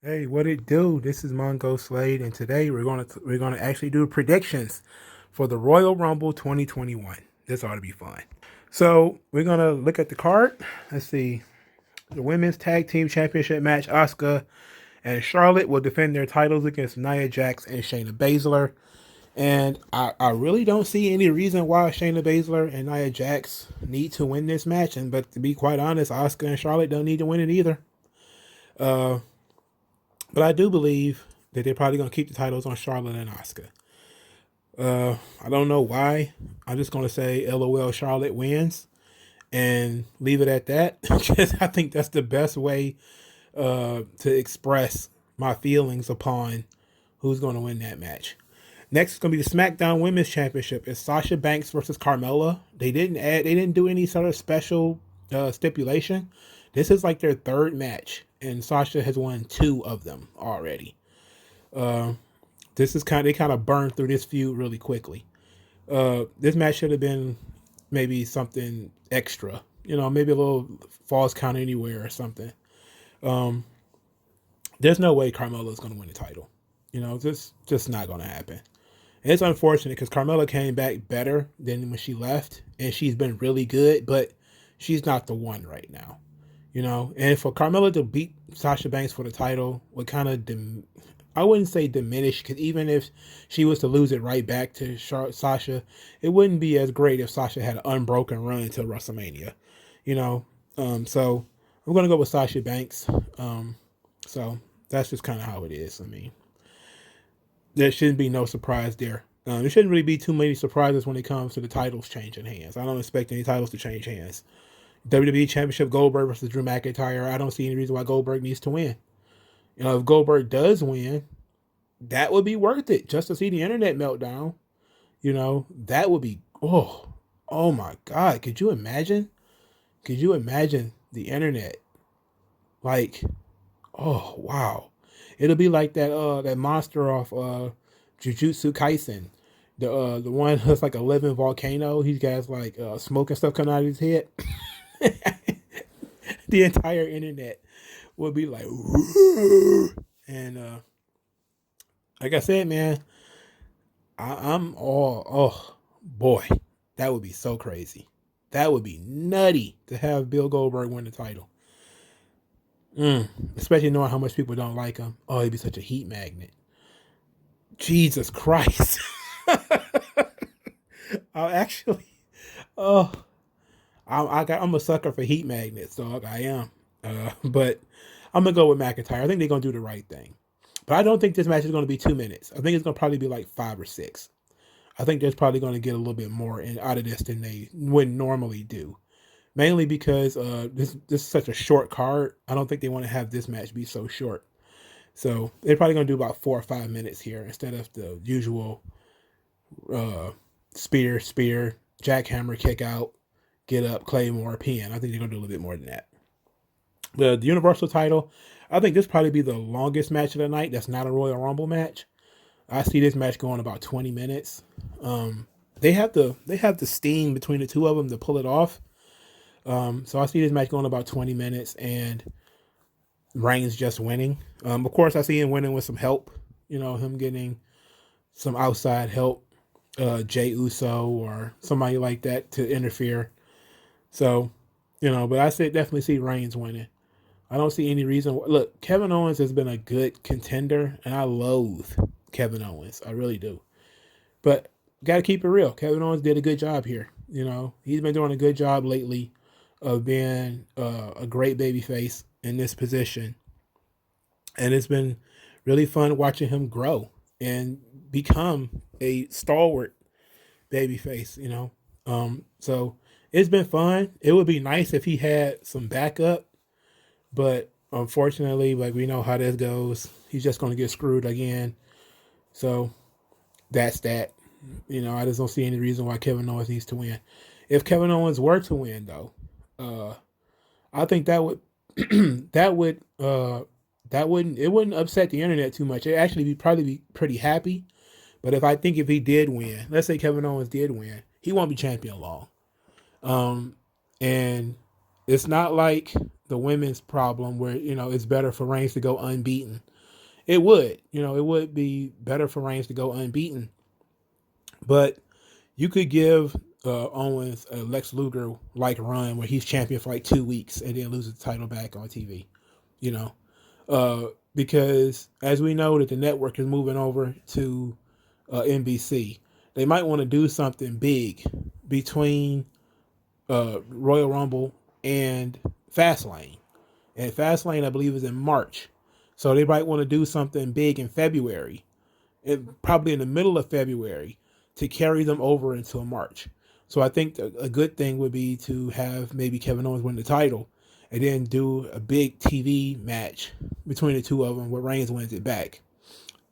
Hey, what it do? This is Mongo Slade, and today we're gonna actually do predictions for the Royal Rumble 2021. This ought to be fun. So we're gonna look at the card. Let's see. The women's tag team championship match: Asuka and Charlotte will defend their titles against Nia Jax and Shayna Baszler. And I really don't see any reason why Shayna Baszler and Nia Jax need to win this match. And but to be quite honest, Asuka and Charlotte don't need to win it either. Uh, But I do believe that they're probably going to keep the titles on Charlotte and Asuka. I don't know why. I'm just going to say LOL Charlotte wins and leave it at that. Because I think that's the best way to express my feelings upon who's going to win that match. Next is going to be the SmackDown Women's Championship. It's Sasha Banks versus Carmella. They didn't do any sort of special stipulation. This is like their third match, and Sasha has won two of them already. Uh, this is they kind of burned through this feud really quickly. This match should have been maybe something extra, maybe a little falls count anywhere or something. Um, there's no way Carmella's going to win the title. Just not going to happen. And it's unfortunate because Carmella came back better than when she left, and she's been really good, but she's not the one right now. And for Carmella to beat Sasha Banks for the title would kind of, I wouldn't say diminish, because even if she was to lose it right back to Sasha, it wouldn't be as great if Sasha had an unbroken run until WrestleMania. You know, so I'm gonna go with Sasha Banks. So that's just kind of how it is. I mean, there shouldn't be no surprise there. There shouldn't really be too many surprises when it comes to the titles changing hands. I don't expect any titles to change hands. WWE Championship Goldberg versus Drew McIntyre. I don't see any reason why Goldberg needs to win. If Goldberg does win, that would be worth it just to see the internet meltdown. That would be oh my God. Could you imagine? Could you imagine the internet? Like, oh wow. It'll be like that monster off Jujutsu Kaisen. The one that's like a living volcano. He's got like smoke and stuff coming out of his head. The entire internet will be like, woo! And like I said, man, I'm all, oh boy, that would be so crazy. That would be nutty to have Bill Goldberg win the title. Especially knowing how much people don't like him. Oh, he'd be such a heat magnet. Jesus Christ. I'll actually, oh, I'm a sucker for heat magnets, dog. I am. But I'm gonna go with McIntyre. I think they're gonna do the right thing. But I don't think this match is gonna be 2 minutes. I think it's gonna probably be like 5 or 6. I think they're probably gonna get a little bit more out of this than they would normally do. Mainly because this is such a short card. I don't think they want to have this match be so short. So they're probably gonna do about 4 or 5 minutes here instead of the usual spear, jackhammer, kick out, get up, Claymore, pin. I think they're gonna do a little bit more than that. The Universal title, I think this probably be the longest match of the night. That's not a Royal Rumble match. I see this match going about 20 minutes. They have the steam between the two of them to pull it off. So I see this match going about 20 minutes and Reigns just winning. Of course, I see him winning with some help. Him getting some outside help, Jey Uso or somebody like that to interfere. So, but I definitely see Reigns winning. I don't see any reason. Look, Kevin Owens has been a good contender, and I loathe Kevin Owens. I really do. But got to keep it real. Kevin Owens did a good job here. He's been doing a good job lately of being a great babyface in this position. And it's been really fun watching him grow and become a stalwart babyface. So it's been fun. It would be nice if he had some backup, but unfortunately, like we know how this goes, he's just going to get screwed again. So that's that. I just don't see any reason why Kevin Owens needs to win. If Kevin Owens were to win, though, I think that would it wouldn't upset the internet too much. It actually probably be pretty happy. But if he did win, let's say Kevin Owens did win, he won't be champion long. And it's not like the women's problem where it's better for Reigns to go unbeaten It would, it would be better for Reigns to go unbeaten, but you could give Owens a Lex Luger like run where he's champion for like 2 weeks and then loses the title back on TV. You know, because as we know that the network is moving over to NBC, they might want to do something big between Royal Rumble and Fastlane. And Fastlane, I believe, is in March. So they might want to do something big in February, probably in the middle of February, to carry them over until March. So I think a good thing would be to have maybe Kevin Owens win the title and then do a big TV match between the two of them where Reigns wins it back.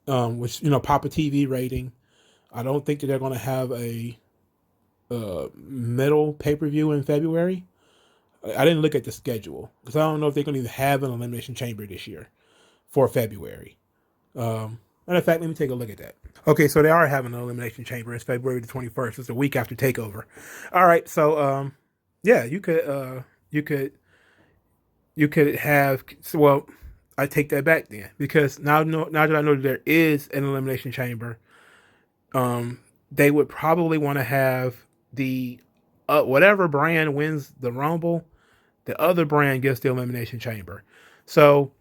Which, pop a TV rating. I don't think that they're going to have a middle pay-per-view in February. I didn't look at the schedule because I don't know if they're going to even have an Elimination Chamber this year for February. Matter of fact, let me take a look at that. Okay, so they are having an Elimination Chamber. It's February the 21st. It's a week after TakeOver. All right, so yeah, you could have. Well, I take that back then because now that I know that there is an Elimination Chamber, they would probably want to have the whatever brand wins the Rumble, the other brand gets the Elimination Chamber. So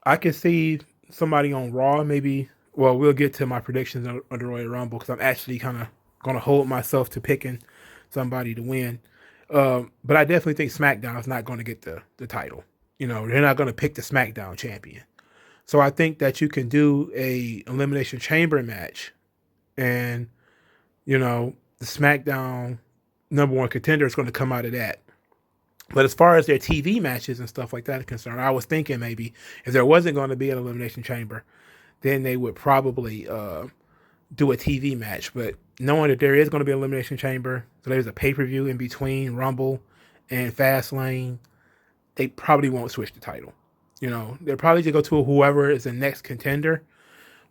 I could see somebody on Raw maybe. Well, we'll get to my predictions on the Royal Rumble because I'm actually kind of going to hold myself to picking somebody to win. But I definitely think SmackDown is not going to get the title. They're not going to pick the SmackDown champion. So I think that you can do a Elimination Chamber match and, the SmackDown number one contender is going to come out of that. But as far as their TV matches and stuff like that are concerned, I was thinking maybe if there wasn't going to be an Elimination Chamber, then they would probably do a TV match. But knowing that there is going to be an Elimination Chamber, so there's a pay-per-view in between Rumble and Fastlane, they probably won't switch the title. They'll probably just go to whoever is the next contender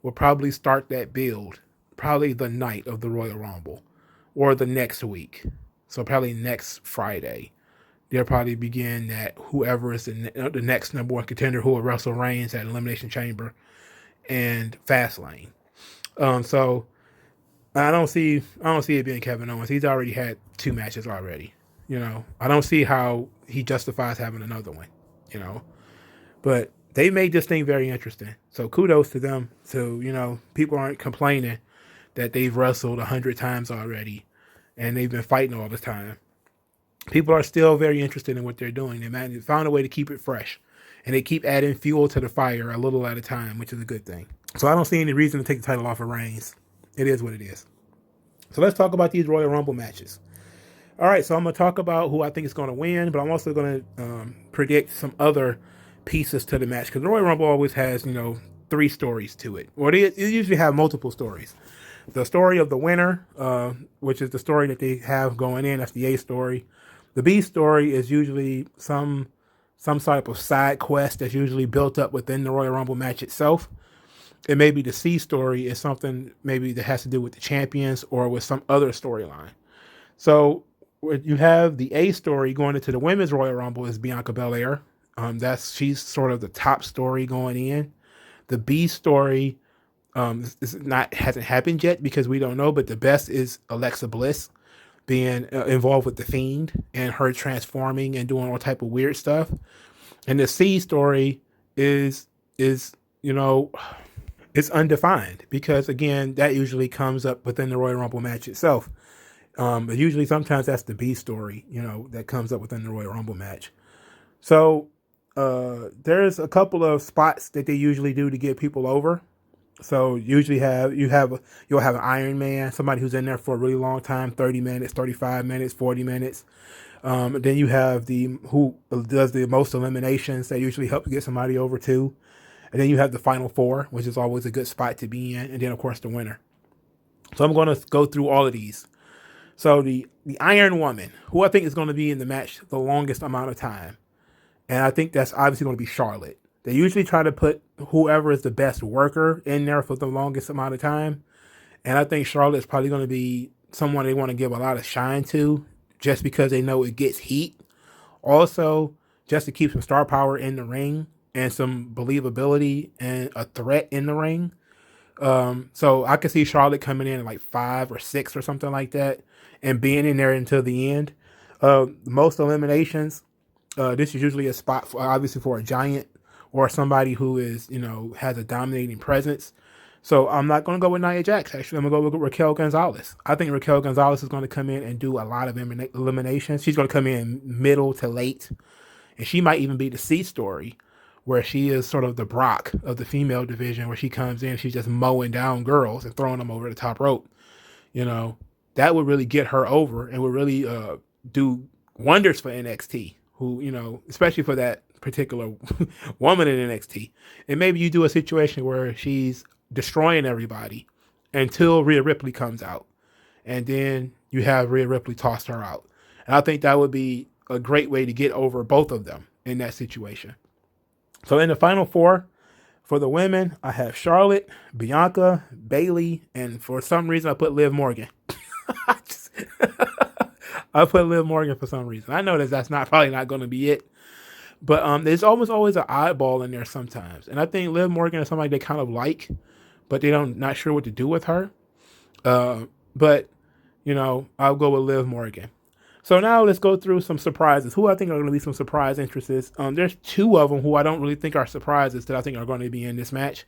will probably start that build, probably the night of the Royal Rumble or the next week. So probably next Friday. They'll probably begin that whoever is the next number one contender who will wrestle Reigns at Elimination Chamber and Fastlane. So I don't see it being Kevin Owens. He's already had 2 matches already. I don't see how he justifies having another one. But they made this thing very interesting. So kudos to them. So people aren't complaining that they've wrestled 100 times already, and they've been fighting all this time. People are still very interested in what they're doing. They found a way to keep it fresh. And they keep adding fuel to the fire a little at a time, which is a good thing. So I don't see any reason to take the title off of Reigns. It is what it is. So let's talk about these Royal Rumble matches. All right, so I'm going to talk about who I think is going to win, but I'm also going to predict some other pieces to the match. Because the Royal Rumble always has, 3 stories to it. Or they usually have multiple stories. The story of the winner, which is the story that they have going in. That's the A story. The B story is usually some type of side quest that's usually built up within the Royal Rumble match itself. And maybe the C story is something maybe that has to do with the champions or with some other storyline. So you have the A story going into the Women's Royal Rumble is Bianca Belair. She's sort of the top story going in. The B story hasn't happened yet because we don't know, but the best is Alexa Bliss being involved with the Fiend and her transforming and doing all type of weird stuff. And the C story is it's undefined because again, that usually comes up within the Royal Rumble match itself. But usually sometimes that's the B story, that comes up within the Royal Rumble match. So there's a couple of spots that they usually do to get people over. So usually you'll have an Iron Man, somebody who's in there for a really long time, 30 minutes, 35 minutes, 40 minutes. Then you have who does the most eliminations that usually help get somebody over too. And then you have the Final 4, which is always a good spot to be in. And then of course the winner. So I'm going to go through all of these. So the Iron Woman, who I think is going to be in the match the longest amount of time. And I think that's obviously going to be Charlotte. They usually try to put whoever is the best worker in there for the longest amount of time. And I think Charlotte is probably going to be someone they want to give a lot of shine to just because they know it gets heat. Also, just to keep some star power in the ring and some believability and a threat in the ring. So I could see Charlotte coming in at like 5 or 6 or something like that, and being in there until the end. Most eliminations, this is usually a spot for, obviously, for a giant or somebody who is, has a dominating presence. So I'm not going to go with Nia Jax. Actually, I'm going to go with Raquel Gonzalez. I think Raquel Gonzalez is going to come in and do a lot of eliminations. She's going to come in middle to late, and she might even be the C story, where she is sort of the Brock of the female division, where she comes in, she's just mowing down girls and throwing them over the top rope. That would really get her over and would really do wonders for NXT, who, especially for that particular woman in NXT. And maybe you do a situation where she's destroying everybody until Rhea Ripley comes out. And then you have Rhea Ripley toss her out. And I think that would be a great way to get over both of them in that situation. So in the final 4 for the women, I have Charlotte, Bianca, Bayley, and for some reason I put Liv Morgan. I put Liv Morgan for some reason. I know that's probably not going to be it. But there's almost always an oddball in there sometimes. And I think Liv Morgan is somebody they kind of like, but they not sure what to do with her. But I'll go with Liv Morgan. So now let's go through some surprises. Who I think are going to be some surprise entrances. There's 2 of them who I don't really think are surprises that I think are going to be in this match.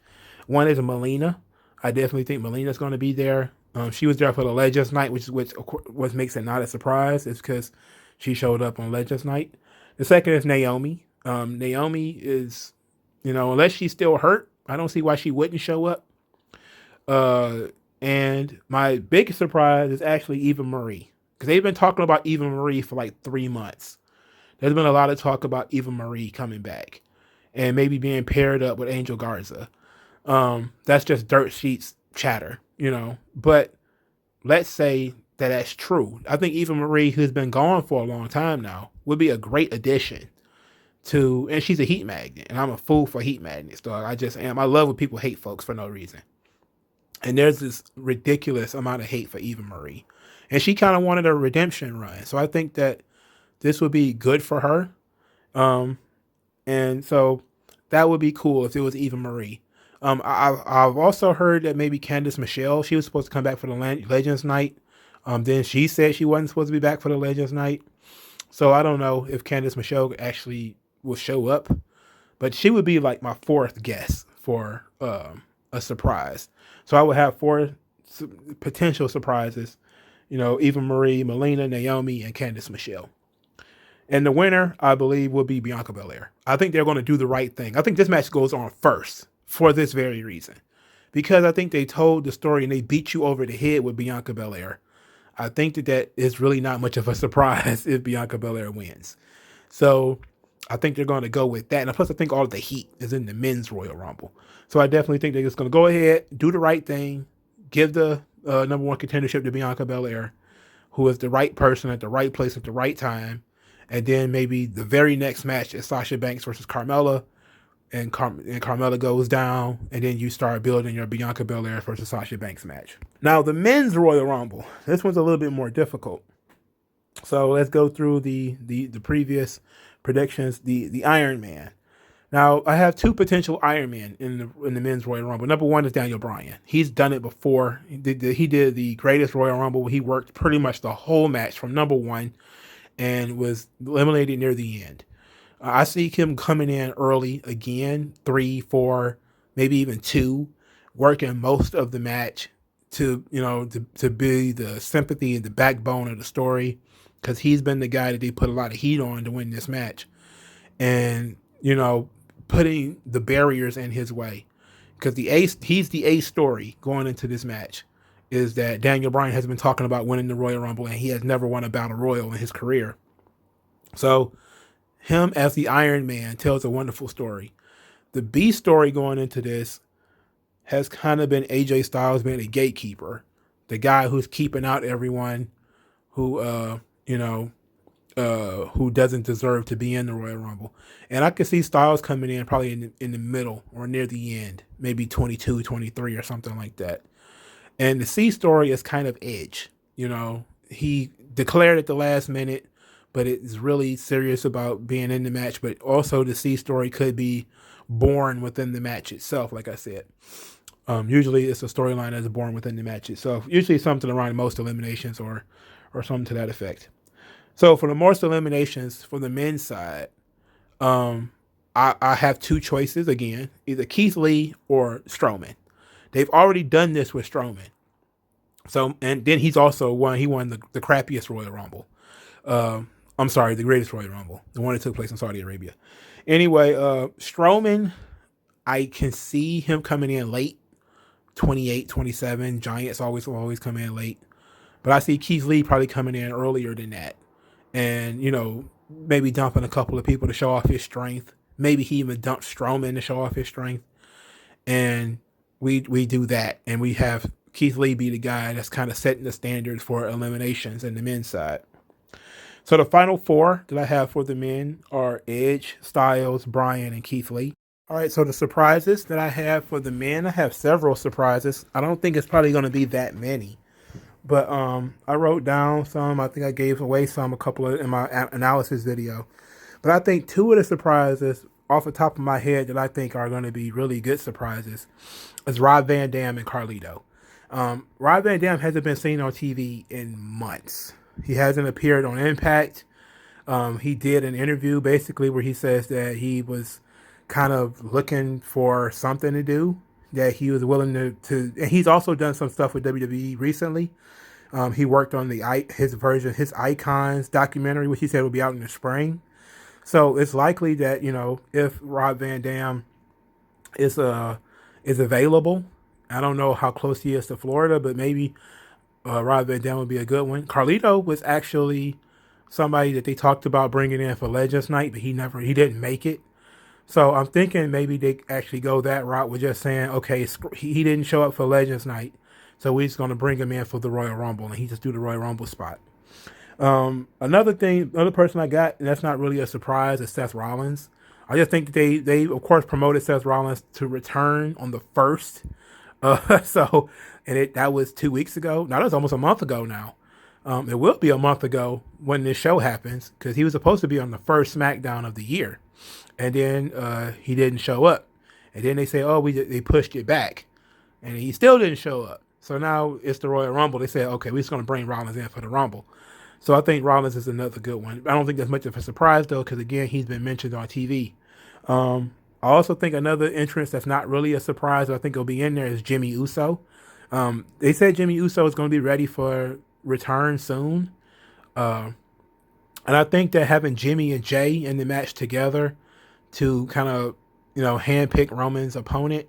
One is Melina. I definitely think Melina's going to be there. She was there for the Legends Night, which what makes it not a surprise. It's because she showed up on Legends Night. The second is Naomi. Naomi is, unless she's still hurt, I don't see why she wouldn't show up. And my biggest surprise is actually Eva Marie. Because they've been talking about Eva Marie for like 3 months. There's been a lot of talk about Eva Marie coming back and maybe being paired up with Angel Garza. That's just dirt sheets chatter, But let's say that that's true. I think Eva Marie, who's been gone for a long time now, would be a great addition to, and she's a heat magnet, and I'm a fool for heat magnets, dog. I just am. I love when people hate folks for no reason. And there's this ridiculous amount of hate for Eva Marie. And she kind of wanted a redemption run. So I think that this would be good for her. And so that would be cool if it was Eva Marie. I've also heard that maybe Candice Michelle, she was supposed to come back for the Legends Night. Then she said she wasn't supposed to be back for the Legends Night. So I don't know if Candice Michelle actually will show up. But she would be like my 4th guess for a surprise. So I would have 4 potential surprises. Eva Marie, Melina, Naomi, and Candice Michelle. And the winner, I believe, will be Bianca Belair. I think they're going to do the right thing. I think this match goes on first for this very reason. Because I think they told the story and they beat you over the head with Bianca Belair. I think that is really not much of a surprise if Bianca Belair wins. So I think they're going to go with that. And plus, I think all of the heat is in the men's Royal Rumble. So I definitely think they're just going to go ahead, do the right thing, give the number 1 contendership to Bianca Belair, who is the right person at the right place at the right time. And then maybe the very next match is Sasha Banks versus Carmella, and Carmella goes down, and then you start building your Bianca Belair versus Sasha Banks match. Now, the men's Royal Rumble, this one's a little bit more difficult. So let's go through the previous predictions. The Iron Man. Now, I have 2 potential Iron Man in the men's Royal Rumble. Number 1 is Daniel Bryan. He's done it before. He did the greatest Royal Rumble. He worked pretty much the whole match from number 1 and was eliminated near the end. I see him coming in early again, 3, 4, maybe even 2, working most of the match to be the sympathy and the backbone of the story, because he's been the guy that they put a lot of heat on to win this match. And, putting the barriers in his way, because he's the A story going into this match, is that Daniel Bryan has been talking about winning the Royal Rumble, and he has never won a Battle Royal in his career. So him as the Iron Man tells a wonderful story. The B story going into this has kind of been AJ Styles being a gatekeeper, the guy who's keeping out everyone who doesn't deserve to be in the Royal Rumble. And I could see Styles coming in probably in the middle or near the end, maybe 22, 23 or something like that. And the C story is kind of Edge. He declared at the last minute, but it's really serious about being in the match. But also the C story could be born within the match itself. Like I said, usually it's a storyline that's born within the match itself. Usually something around most eliminations or something to that effect. So for the most eliminations for the men's side, I have two choices again, either Keith Lee or Strowman. They've already done this with Strowman. So, and then he's also won. He won the crappiest Royal Rumble. I'm sorry, the greatest Royal Rumble, the one that took place in Saudi Arabia. Anyway, Strowman, I can see him coming in late, 28, 27. Giants always come in late. But I see Keith Lee probably coming in earlier than that. And, maybe dumping a couple of people to show off his strength. Maybe he even dumped Strowman to show off his strength. And we do that. And we have Keith Lee be the guy that's kind of setting the standards for eliminations in the men's side. So the final four that I have for the men are Edge, Styles, Bryan, and Keith Lee. All right, so the surprises that I have for the men, I have several surprises. I don't think it's probably going to be that many. But I wrote down some. I think I gave away some, a couple of in my analysis video. But I think two of the surprises off the top of my head that I think are going to be really good surprises is Rob Van Dam and Carlito. Rob Van Dam hasn't been seen on TV in months. He hasn't appeared on Impact. He did an interview basically where he says that he was kind of looking for something to do, that he was willing to and he's also done some stuff with WWE recently. He worked on his Icons documentary, which he said will be out in the spring. So it's likely that, if Rob Van Dam is available, I don't know how close he is to Florida, but maybe Rob Van Dam would be a good one. Carlito was actually somebody that they talked about bringing in for Legends Night, but he didn't make it. So I'm thinking maybe they actually go that route with just saying, okay, he didn't show up for Legends Night, so we're just going to bring him in for the Royal Rumble, and he just do the Royal Rumble spot. Another person I got, and that's not really a surprise, is Seth Rollins. I just think that they of course promoted Seth Rollins to return on the 1st. That was 2 weeks ago. Now that's almost a month ago now. It will be a month ago when this show happens, because he was supposed to be on the first SmackDown of the year, and then he didn't show up. And then they say, they pushed it back, and he still didn't show up. So now it's the Royal Rumble. They said, okay, we're just going to bring Rollins in for the Rumble. So I think Rollins is another good one. I don't think that's much of a surprise, though, because, again, he's been mentioned on TV. I also think another entrance that's not really a surprise, I think will be in there, is Jimmy Uso. They said Jimmy Uso is going to be ready for return soon. And I think that having Jimmy and Jay in the match together to kind of, handpick Roman's opponent,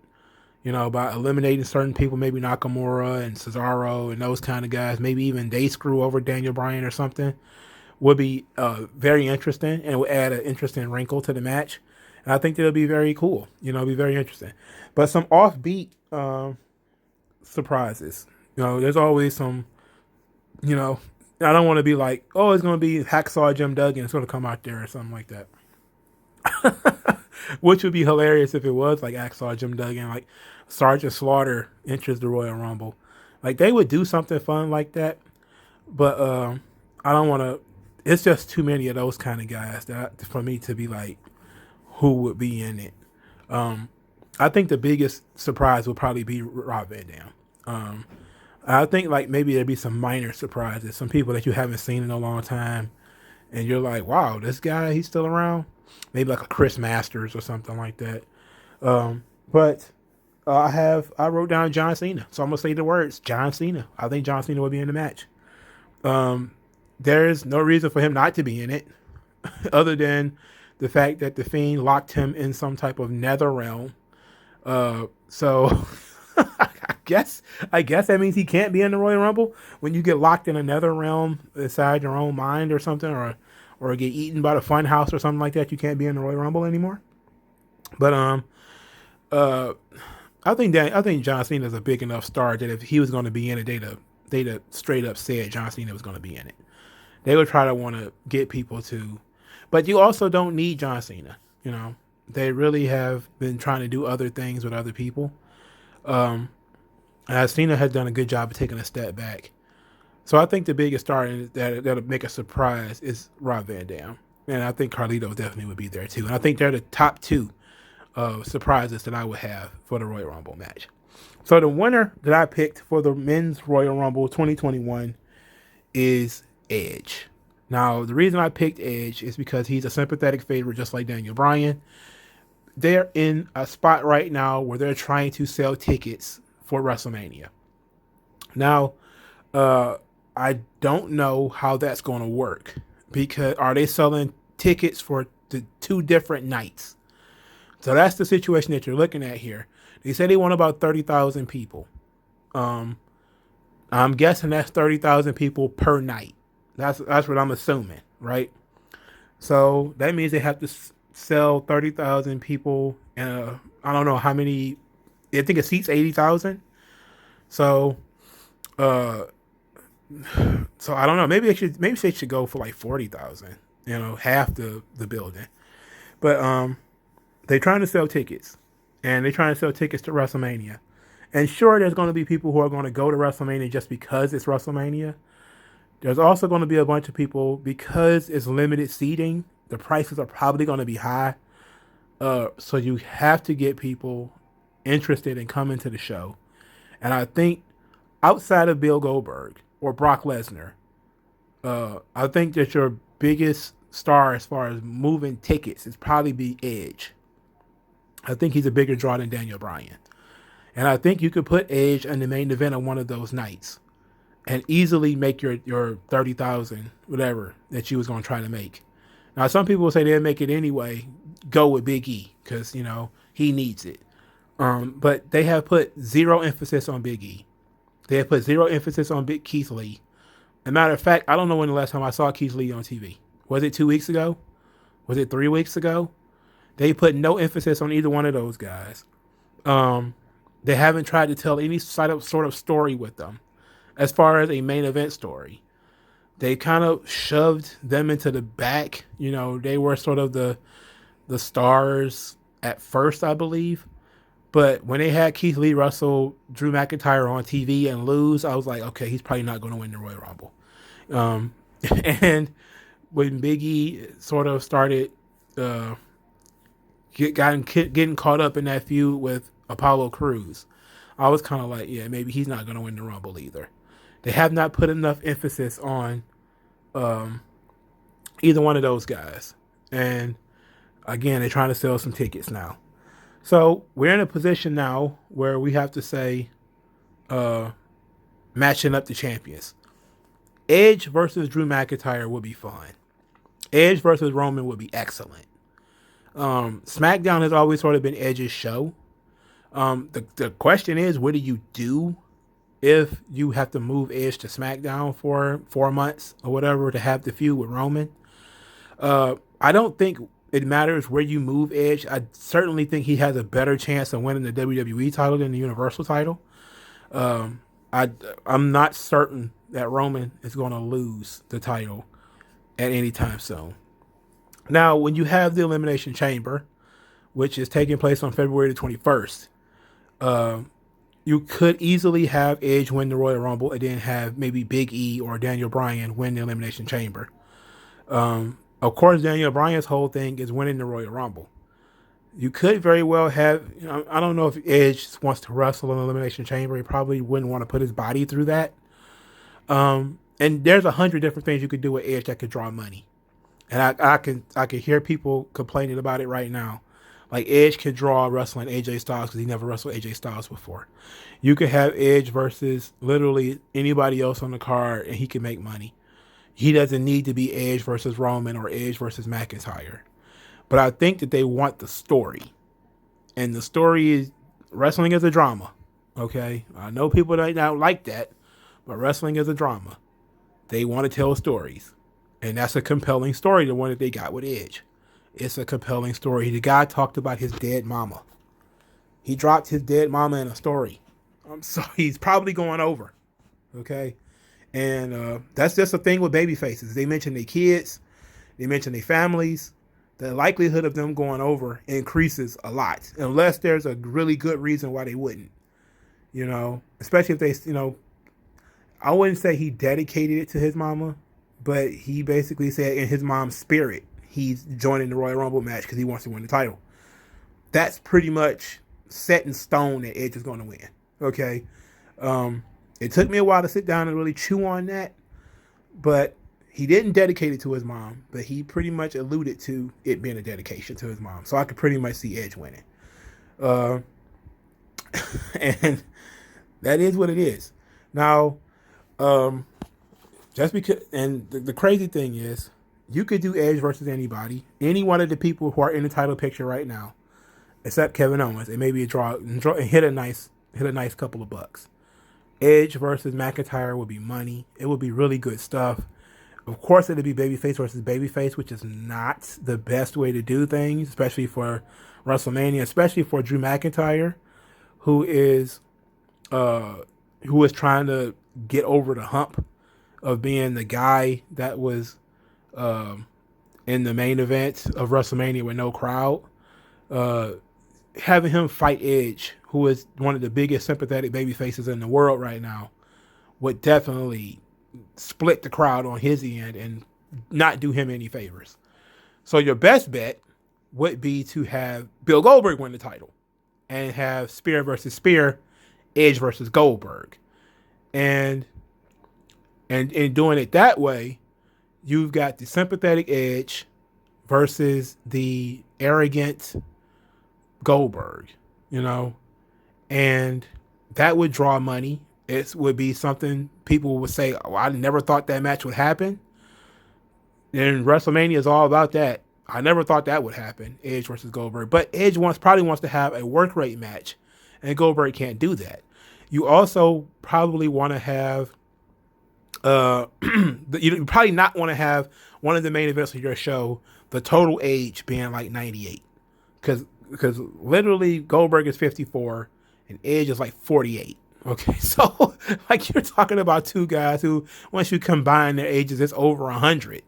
by eliminating certain people, maybe Nakamura and Cesaro and those kind of guys, maybe even they screw over Daniel Bryan or something, would be very interesting, and would add an interesting wrinkle to the match. And I think that'll be very cool. It'll be very interesting. But some offbeat surprises. There's always some, I don't want to be like, oh, it's going to be Hacksaw Jim Duggan. It's going to come out there or something like that. Which would be hilarious if it was like Hacksaw Jim Duggan, like Sergeant Slaughter enters the Royal Rumble. Like, they would do something fun like that. But I don't want to. It's just too many of those kind of guys for me to be like, who would be in it. I think the biggest surprise will probably be Rob Van Dam. I think like maybe there'd be some minor surprises, some people that you haven't seen in a long time, and you're like, wow, this guy, he's still around. Maybe like a Chris Masters or something like that. But I wrote down John Cena, so I'm gonna say the words John Cena. I think John Cena will be in the match. There's no reason for him not to be in it, other than the fact that the Fiend locked him in some type of nether realm. So I guess that means he can't be in the Royal Rumble when you get locked in a nether realm inside your own mind or something, or get eaten by the fun house or something like that. You can't be in the Royal Rumble anymore. But I think John Cena is a big enough star that if he was going to be in it, they'd have straight up said John Cena was going to be in it. They would try to want to get people to, but you also don't need John Cena. They really have been trying to do other things with other people. Cena has done a good job of taking a step back. So I think the biggest star that'll make a surprise is Rob Van Dam. And I think Carlito definitely would be there too. And I think they're the top two surprises that I would have for the Royal Rumble match. So the winner that I picked for the men's Royal Rumble 2021 is Edge. Now, the reason I picked Edge is because he's a sympathetic favorite, just like Daniel Bryan. They're in a spot right now where they're trying to sell tickets for WrestleMania. Now, I don't know how that's going to work, because are they selling tickets for the two different nights? So that's the situation that you're looking at here. They say they want about 30,000 people. I'm guessing that's 30,000 people per night. That's what I'm assuming, right? So that means they have to sell 30,000 people, and I don't know how many. I think it seats 80,000. So, uh, so I don't know. Maybe they should go for like 40,000. Half the building. But they're trying to sell tickets, and they're trying to sell tickets to WrestleMania. And sure, there's going to be people who are going to go to WrestleMania just because it's WrestleMania. There's also going to be a bunch of people, because it's limited seating, the prices are probably going to be high. So you have to get people interested in coming to the show. And I think outside of Bill Goldberg or Brock Lesnar, I think that your biggest star as far as moving tickets is probably be Edge. I think he's a bigger draw than Daniel Bryan. And I think you could put Edge in the main event on one of those nights and easily make your 30,000, whatever, that you was going to try to make. Now, some people will say they'll make it anyway, go with Big E, because, he needs it. But they have put zero emphasis on Big E. They have put zero emphasis on Big Keith Lee. As a matter of fact, I don't know when the last time I saw Keith Lee on TV. Was it 2 weeks ago? Was it 3 weeks ago? They put no emphasis on either one of those guys. They haven't tried to tell any sort of story with them as far as a main event story. They kind of shoved them into the back. They were sort of the stars at first, I believe. But when they had Keith Lee wrestle Drew McIntyre on TV and lose, I was like, okay, he's probably not going to win the Royal Rumble. And when Big E sort of started getting caught up in that feud with Apollo Crews, I was kind of like, yeah, maybe he's not going to win the Rumble either. They have not put enough emphasis on either one of those guys. And again, they're trying to sell some tickets now. So we're in a position now where we have to say, matching up the champions. Edge versus Drew McIntyre would be fun. Edge versus Roman would be excellent. SmackDown has always sort of been Edge's show. The question is, what do you do if you have to move Edge to SmackDown for 4 months or whatever to have the feud with Roman? I don't think it matters where you move Edge. I certainly think he has a better chance of winning the WWE title than the Universal title. I'm not certain that Roman is going to lose the title at any time soon. Now, when you have the Elimination Chamber, which is taking place on February the 21st, you could easily have Edge win the Royal Rumble and then have maybe Big E or Daniel Bryan win the Elimination Chamber. Of course, Daniel Bryan's whole thing is winning the Royal Rumble. You could very well have, I don't know if Edge wants to wrestle in the Elimination Chamber. He probably wouldn't want to put his body through that. And there's 100 different things you could do with Edge that could draw money. And I can hear people complaining about it right now. Like, Edge could draw wrestling AJ Styles because he never wrestled AJ Styles before. You could have Edge versus literally anybody else on the card and he can make money. He doesn't need to be Edge versus Roman or Edge versus McIntyre. But I think that they want the story. And the story is, wrestling is a drama. Okay? I know people don't like that, but wrestling is a drama. They want to tell stories. And that's a compelling story, the one that they got with Edge. It's a compelling story. The guy talked about his dead mama. He dropped his dead mama in a story. I'm sorry, he's probably going over. Okay? And that's just a thing with baby faces. They mention their kids. They mention their families. The likelihood of them going over increases a lot. Unless there's a really good reason why they wouldn't. Especially if they, I wouldn't say he dedicated it to his mama, but he basically said in his mom's spirit, he's joining the Royal Rumble match because he wants to win the title. That's pretty much set in stone that Edge is going to win. Okay. It took me a while to sit down and really chew on that, but he didn't dedicate it to his mom, but he pretty much alluded to it being a dedication to his mom. So I could pretty much see Edge winning. And that is what it is. Now, just because, and the crazy thing is, you could do Edge versus anybody, any one of the people who are in the title picture right now, except Kevin Owens. It may be a draw and hit a nice couple of bucks. Edge versus McIntyre would be money. It would be really good stuff. Of course, it'd be babyface versus babyface, which is not the best way to do things, especially for WrestleMania, especially for Drew McIntyre, who is trying to get over the hump of being the guy that was in the main event of WrestleMania with no crowd. Having him fight Edge, who is one of the biggest sympathetic baby faces in the world right now, would definitely split the crowd on his end and not do him any favors. So your best bet would be to have Bill Goldberg win the title and have Spear versus Spear, Edge versus Goldberg. And in doing it that way, you've got the sympathetic Edge versus the arrogant Goldberg, and that would draw money. It would be something people would say, oh, I never thought that match would happen. And WrestleMania is all about that. I never thought that would happen, Edge versus Goldberg. But Edge probably wants to have a work rate match, and Goldberg can't do that. You also probably want to have, you probably not want to have one of the main events of your show, the total age being like 98. Because literally Goldberg is 54 and Edge is like 48. Okay, so like you're talking about two guys who, once you combine their ages, it's over 100.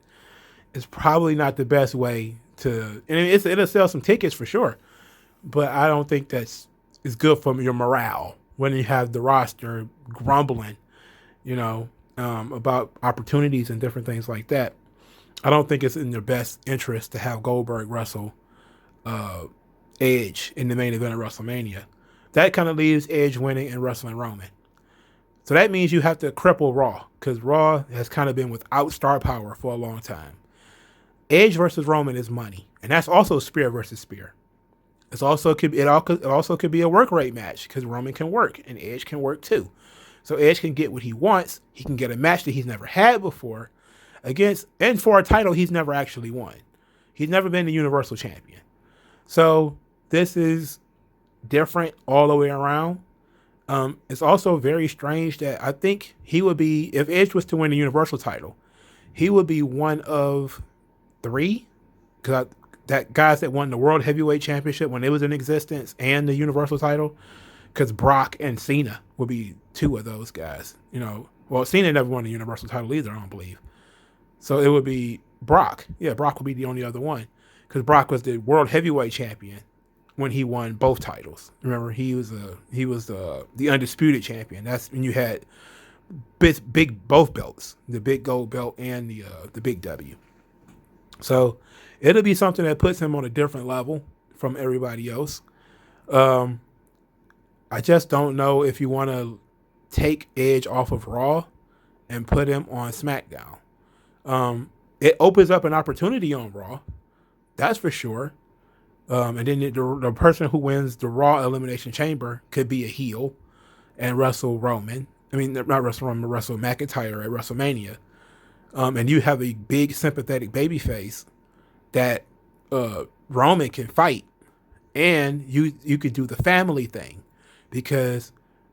It's probably not the best way to, and it'll sell some tickets for sure, but I don't think that's good for your morale when you have the roster grumbling, about opportunities and different things like that. I don't think it's in their best interest to have Goldberg wrestle Edge in the main event of WrestleMania. That kind of leaves Edge winning and wrestling Roman. So that means you have to cripple Raw, because Raw has kind of been without star power for a long time. Edge versus Roman is money, and that's also Spear versus Spear. It also could be a work rate match, because Roman can work and Edge can work too. So Edge can get what he wants. He can get a match that he's never had before and for a title he's never actually won. He's never been the Universal Champion. So this is different all the way around. It's also very strange that I think he would be, if Edge was to win the Universal title, he would be one of 3, because that guys that won the World Heavyweight Championship when it was in existence and the Universal title, because Brock and Cena would be 2 of those guys. Well, Cena never won the Universal title either, I don't believe. So it would be Brock. Yeah, Brock would be the only other one, because Brock was the World Heavyweight Champion when he won both titles. Remember, he was the undisputed champion. That's when you had both belts, the big gold belt and the big W. So it'll be something that puts him on a different level from everybody else. I just don't know if you want to take Edge off of Raw and put him on SmackDown. It opens up an opportunity on Raw, that's for sure. And then the person who wins the Raw Elimination Chamber could be a heel and wrestle Roman. I mean, not wrestle Roman, wrestle McIntyre at WrestleMania. And you have a big sympathetic babyface that Roman can fight. And you could do the family thing, because,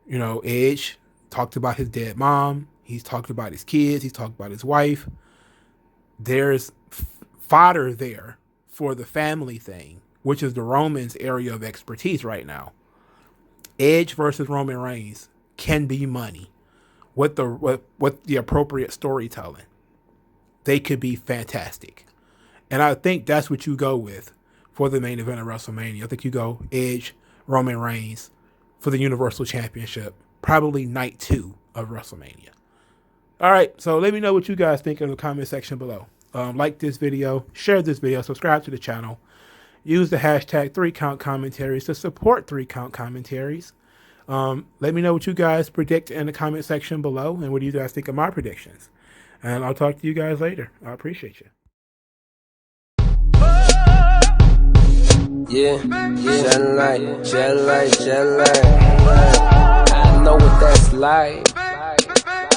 Edge talked about his dead mom. He's talked about his kids. He's talked about his wife. There's fodder there for the family thing, which is the Roman's area of expertise right now. Edge versus Roman Reigns can be money with the appropriate storytelling. They could be fantastic. And I think that's what you go with for the main event of WrestleMania. I think you go Edge, Roman Reigns for the Universal Championship, probably night 2 of WrestleMania. All right, so let me know what you guys think in the comment section below. Like this video, share this video, subscribe to the channel. Use the hashtag 3Count Commentaries to support 3Count Commentaries. Let me know what you guys predict in the comment section below, and what do you guys think of my predictions. And I'll talk to you guys later. I appreciate you. Yeah, shed light. I know what that's like.